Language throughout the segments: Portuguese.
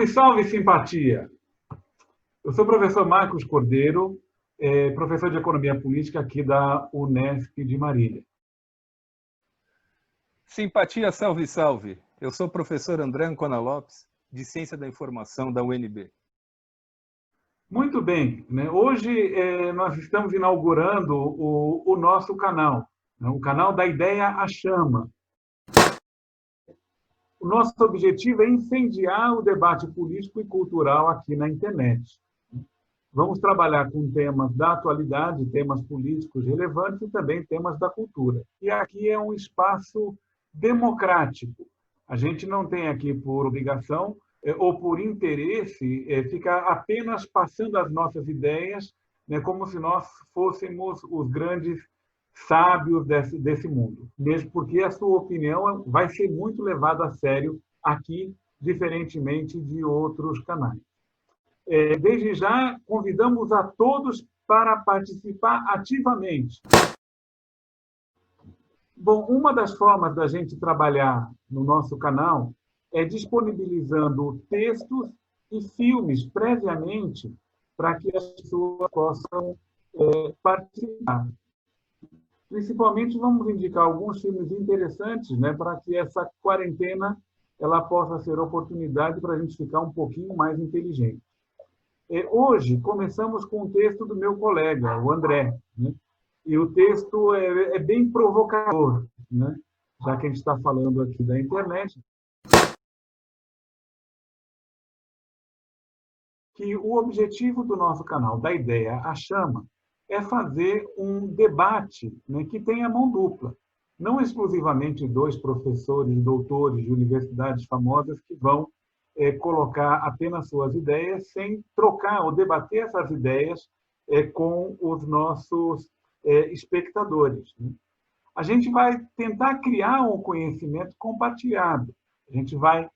Salve, salve, simpatia! Eu sou o professor Marcos Cordeiro, professor de Economia Política aqui da Unesp de Marília. Simpatia, salve, salve! Eu sou o professor André Ancona Lopes, de Ciência da Informação da UNB. Muito bem, né? Hoje nós estamos inaugurando o nosso canal, né? O canal da Ideia à Chama. O nosso objetivo é incendiar o debate político e cultural aqui na internet. Vamos trabalhar com temas da atualidade, temas políticos relevantes e também temas da cultura. E aqui é um espaço democrático. A gente não tem aqui por obrigação ou por interesse ficar apenas passando as nossas ideias, né, como se nós fôssemos os grandes sábios desse mundo. Mesmo porque a sua opinião vai ser muito levada a sério aqui, diferentemente de outros canais. Desde já, convidamos a todos para participar ativamente. Bom, uma das formas da gente trabalhar no nosso canal é disponibilizando textos e filmes previamente para que as pessoas possam participar. Principalmente, vamos indicar alguns filmes interessantes, né, para que essa quarentena ela possa ser oportunidade para a gente ficar um pouquinho mais inteligente. Hoje, começamos com um texto do meu colega, o André, né? E o texto é bem provocador, né? Já que a gente está falando aqui da internet, que o objetivo do nosso canal, da Ideia à Chama, é fazer um debate, né, que tenha mão dupla. Não exclusivamente dois professores, doutores de universidades famosas que vão colocar apenas suas ideias sem trocar ou debater essas ideias com os nossos espectadores, né? A gente vai tentar criar um conhecimento compartilhado. A gente vai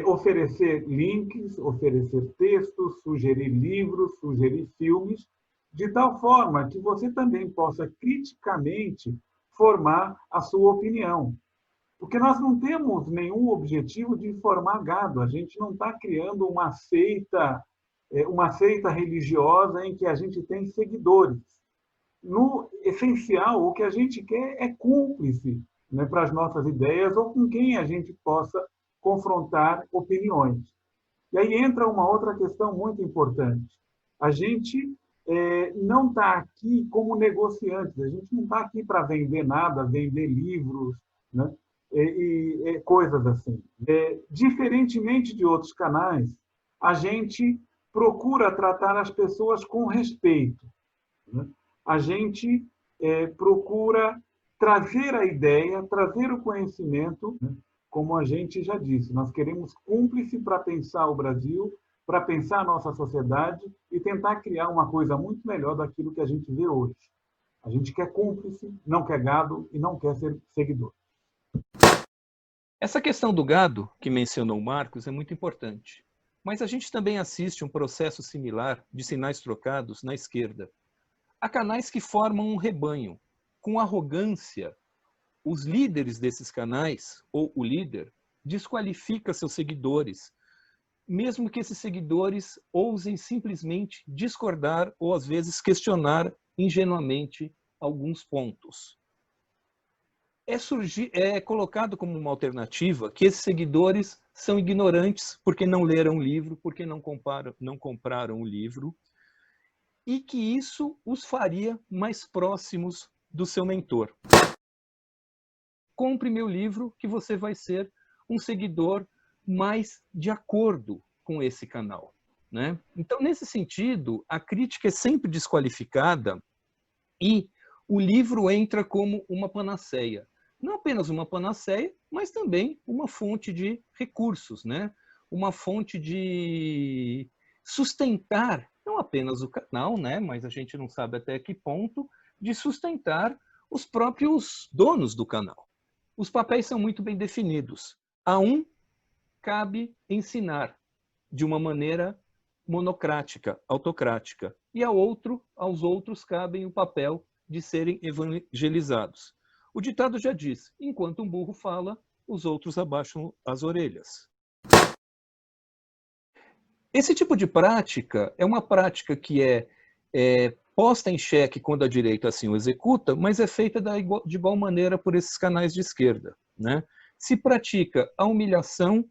oferecer links, oferecer textos, sugerir livros, sugerir filmes, de tal forma que você também possa criticamente formar a sua opinião. Porque nós não temos nenhum objetivo de formar gado, a gente não está criando uma seita religiosa em que a gente tem seguidores. No essencial, o que a gente quer é cúmplice, né, para as nossas ideias ou com quem a gente possa confrontar opiniões. E aí entra uma outra questão muito importante. A gente não está aqui como negociantes, a gente não está aqui para vender nada, vender livros, né? E coisas assim. Diferentemente de outros canais, a gente procura tratar as pessoas com respeito, né? A gente procura trazer a ideia, trazer o conhecimento, né? Como a gente já disse, nós queremos cúmplice para pensar o Brasil, para pensar a nossa sociedade e tentar criar uma coisa muito melhor daquilo que a gente vê hoje. A gente quer cúmplice, não quer gado e não quer ser seguidor. Essa questão do gado, que mencionou o Marcos, é muito importante. Mas a gente também assiste um processo similar de sinais trocados na esquerda. Há canais que formam um rebanho. Com arrogância, os líderes desses canais, ou o líder, desqualifica seus seguidores, mesmo que esses seguidores ousem simplesmente discordar ou, às vezes, questionar ingenuamente alguns pontos. É colocado como uma alternativa que esses seguidores são ignorantes porque não leram o livro, porque não compraram o livro, e que isso os faria mais próximos do seu mentor. Compre meu livro que você vai ser um seguidor mais de acordo com esse canal, né? Então, nesse sentido, a crítica é sempre desqualificada e o livro entra como uma panaceia. Não apenas uma panaceia, mas também uma fonte de recursos, né? Uma fonte de sustentar, não apenas o canal, né? Mas a gente não sabe até que ponto, de sustentar os próprios donos do canal. Os papéis são muito bem definidos. A um cabe ensinar de uma maneira monocrática, autocrática, e aos outros cabem o papel de serem evangelizados. O ditado já diz, enquanto um burro fala, os outros abaixam as orelhas. Esse tipo de prática é uma prática que é posta em xeque quando a direita assim o executa, mas é feita de igual maneira por esses canais de esquerda, né? Se pratica a humilhação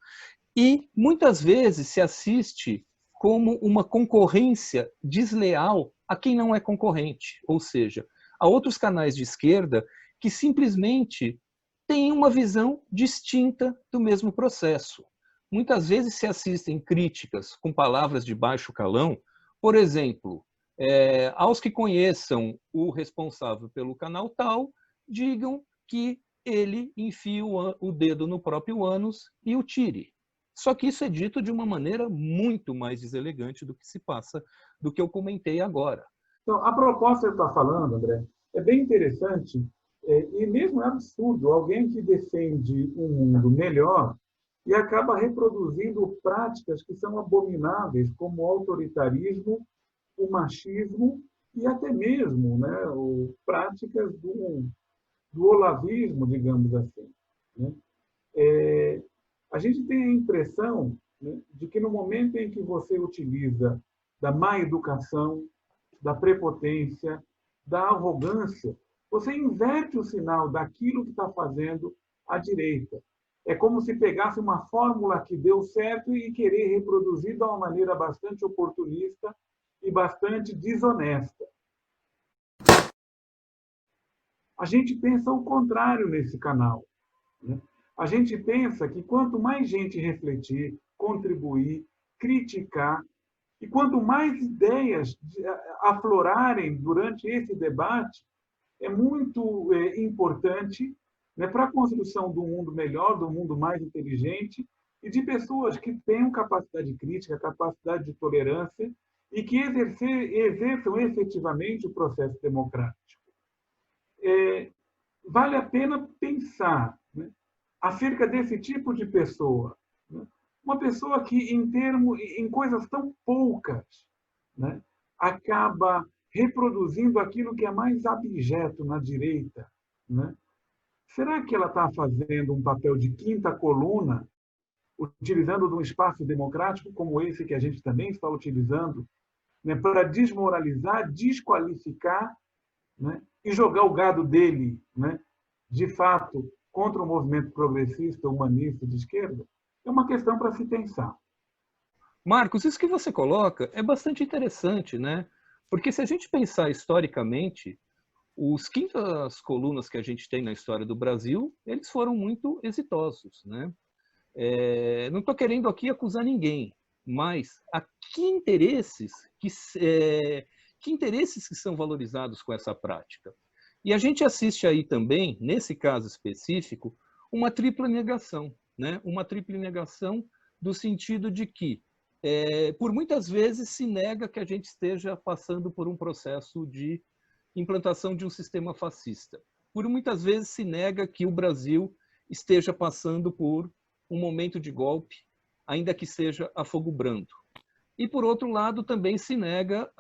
e muitas vezes se assiste como uma concorrência desleal a quem não é concorrente, ou seja, a outros canais de esquerda que simplesmente têm uma visão distinta do mesmo processo. Muitas vezes se assistem críticas com palavras de baixo calão, por exemplo, aos que conheçam o responsável pelo canal tal, digam que ele enfie o dedo no próprio ânus e o tire. Só que isso é dito de uma maneira muito mais deselegante do que se passa, do que eu comentei agora. Então, a proposta que você está falando, André, é bem interessante e mesmo é absurdo alguém que defende um mundo melhor e acaba reproduzindo práticas que são abomináveis, como o autoritarismo, o machismo e até mesmo, né, práticas do olavismo, digamos assim. Né? A gente tem a impressão, né, de que no momento em que você utiliza da má educação, da prepotência, da arrogância, você inverte o sinal daquilo que está fazendo a direita. É como se pegasse uma fórmula que deu certo e querer reproduzir de uma maneira bastante oportunista e bastante desonesta. A gente pensa o contrário nesse canal. Né? A gente pensa que quanto mais gente refletir, contribuir, criticar, e quanto mais ideias aflorarem durante esse debate, é muito importante, né, para a construção do mundo melhor, do mundo mais inteligente, e de pessoas que tenham capacidade crítica, capacidade de tolerância, e que exerçam efetivamente o processo democrático. Vale a pena pensar, né, acerca desse tipo de pessoa. Né? Uma pessoa que, em coisas tão poucas, né, acaba reproduzindo aquilo que é mais abjeto na direita. Né? Será que ela está fazendo um papel de quinta coluna, utilizando de um espaço democrático como esse que a gente também está utilizando, né, para desmoralizar, desqualificar, né, e jogar o gado dele, né, de fato, contra o movimento progressista, humanista de esquerda? É uma questão para se pensar. Marcos, isso que você coloca é bastante interessante, né? Porque se a gente pensar historicamente, os quintas colunas que a gente tem na história do Brasil, eles foram muito exitosos, né? Não estou querendo aqui acusar ninguém, mas que interesses que interesses que são valorizados com essa prática? E a gente assiste aí também, nesse caso específico, uma tripla negação, né? Uma tripla negação do sentido de que, por muitas vezes, se nega que a gente esteja passando por um processo de implantação de um sistema fascista. Por muitas vezes se nega que o Brasil esteja passando por um momento de golpe, ainda que seja a fogo brando. E, por outro lado, também se nega,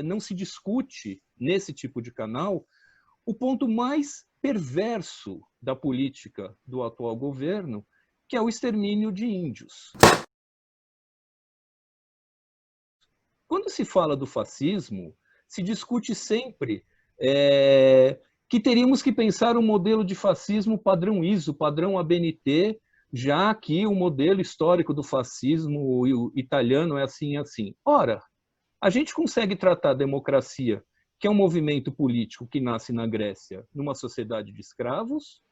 não se discute, nesse tipo de canal, o ponto mais perverso da política do atual governo, que é o extermínio de índios. Quando se fala do fascismo, se discute sempre que teríamos que pensar um modelo de fascismo padrão ISO, padrão ABNT, já que o modelo histórico do fascismo italiano é assim e assim. Ora, a gente consegue tratar a democracia, que é um movimento político que nasce na Grécia, numa sociedade de escravos,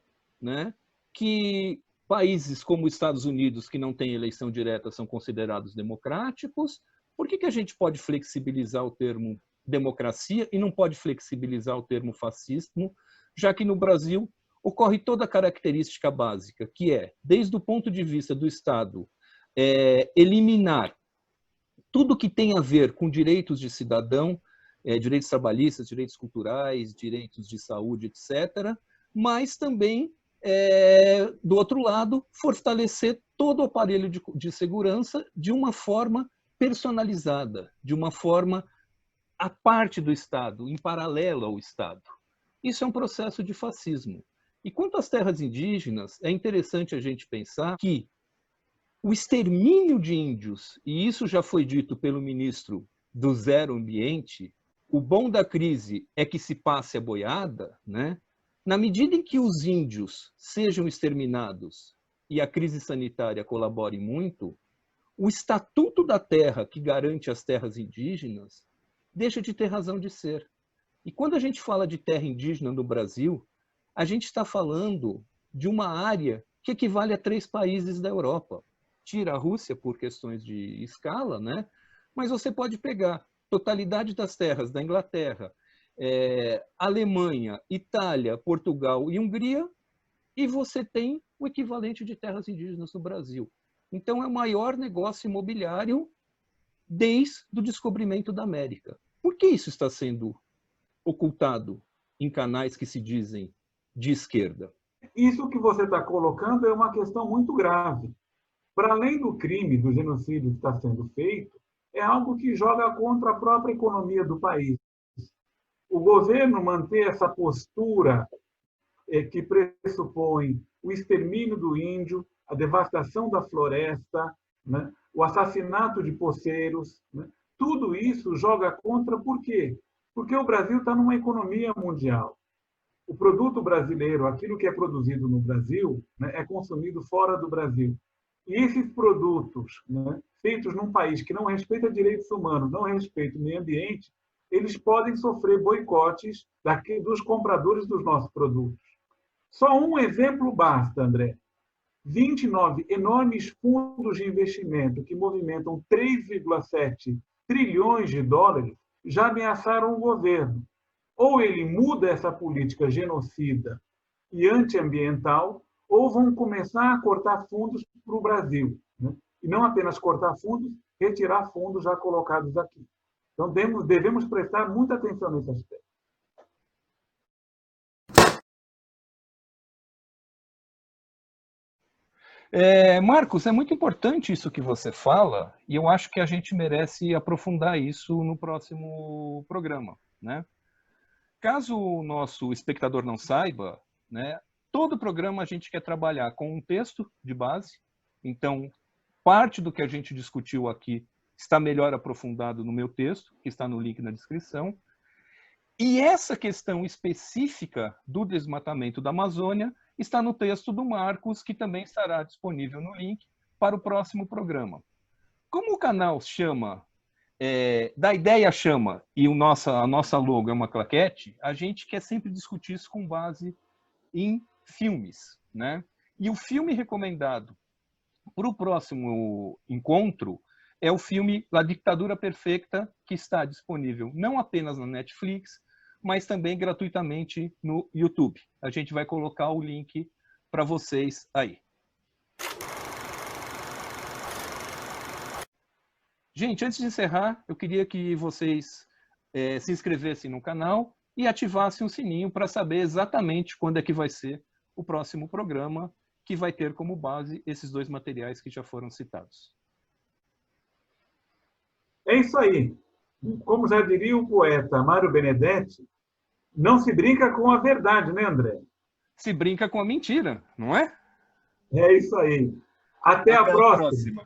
né? Que países como os Estados Unidos, que não têm eleição direta, são considerados democráticos. Por que a gente pode flexibilizar o termo democracia e não pode flexibilizar o termo fascismo, já que no Brasil ocorre toda a característica básica, que é, desde o ponto de vista do Estado, eliminar tudo que tem a ver com direitos de cidadão, direitos trabalhistas, direitos culturais, direitos de saúde, etc., mas também, do outro lado, fortalecer todo o aparelho de segurança de uma forma personalizada, de uma forma à parte do Estado, em paralelo ao Estado. Isso é um processo de fascismo. E quanto às terras indígenas, é interessante a gente pensar que o extermínio de índios, e isso já foi dito pelo ministro do Zero Ambiente, o bom da crise é que se passe a boiada, né? Na medida em que os índios sejam exterminados e a crise sanitária colabore muito, o Estatuto da Terra, que garante as terras indígenas, deixa de ter razão de ser. E quando a gente fala de terra indígena no Brasil, a gente está falando de uma área que equivale a 3 países da Europa. Tira a Rússia por questões de escala, né? Mas você pode pegar totalidade das terras da Inglaterra, Alemanha, Itália, Portugal e Hungria, e você tem o equivalente de terras indígenas no Brasil. Então, é o maior negócio imobiliário desde o descobrimento da América. Por que isso está sendo ocultado em canais que se dizem de esquerda? Isso que você está colocando é uma questão muito grave. Para além do crime, do genocídio que está sendo feito, é algo que joga contra a própria economia do país. O governo manter essa postura que pressupõe o extermínio do índio, a devastação da floresta, né? O assassinato de poceiros, né? Tudo isso joga contra por quê? Porque o Brasil está numa economia mundial. O produto brasileiro, aquilo que é produzido no Brasil, né, é consumido fora do Brasil. E esses produtos, né, feitos num país que não respeita direitos humanos, não respeita o meio ambiente, eles podem sofrer boicotes dos compradores dos nossos produtos. Só um exemplo basta, André. 29 enormes fundos de investimento que movimentam 3,7 trilhões de dólares já ameaçaram o governo. Ou ele muda essa política genocida e antiambiental, ou vão começar a cortar fundos para o Brasil. Né? E não apenas cortar fundos, retirar fundos já colocados aqui. Então, devemos prestar muita atenção nesse aspecto. Marcos, é muito importante isso que você fala, e eu acho que a gente merece aprofundar isso no próximo programa, né? Caso o nosso espectador não saiba, né, todo programa a gente quer trabalhar com um texto de base, então parte do que a gente discutiu aqui está melhor aprofundado no meu texto, que está no link na descrição, e essa questão específica do desmatamento da Amazônia está no texto do Marcos, que também estará disponível no link para o próximo programa. Como o canal chama, da ideia chama, e a nossa logo é uma claquete, a gente quer sempre discutir isso com base em filmes, né? E o filme recomendado para o próximo encontro é o filme La Ditadura Perfeita, que está disponível não apenas na Netflix, mas também gratuitamente no YouTube. A gente vai colocar o link para vocês aí. Gente, antes de encerrar, eu queria que vocês se inscrevessem no canal e ativassem o sininho para saber exatamente quando é que vai ser o próximo programa, que vai ter como base esses 2 materiais que já foram citados. É isso aí. Como já diria o poeta Mário Benedetti, não se brinca com a verdade, né, André? Se brinca com a mentira, não é? É isso aí. Até a próxima.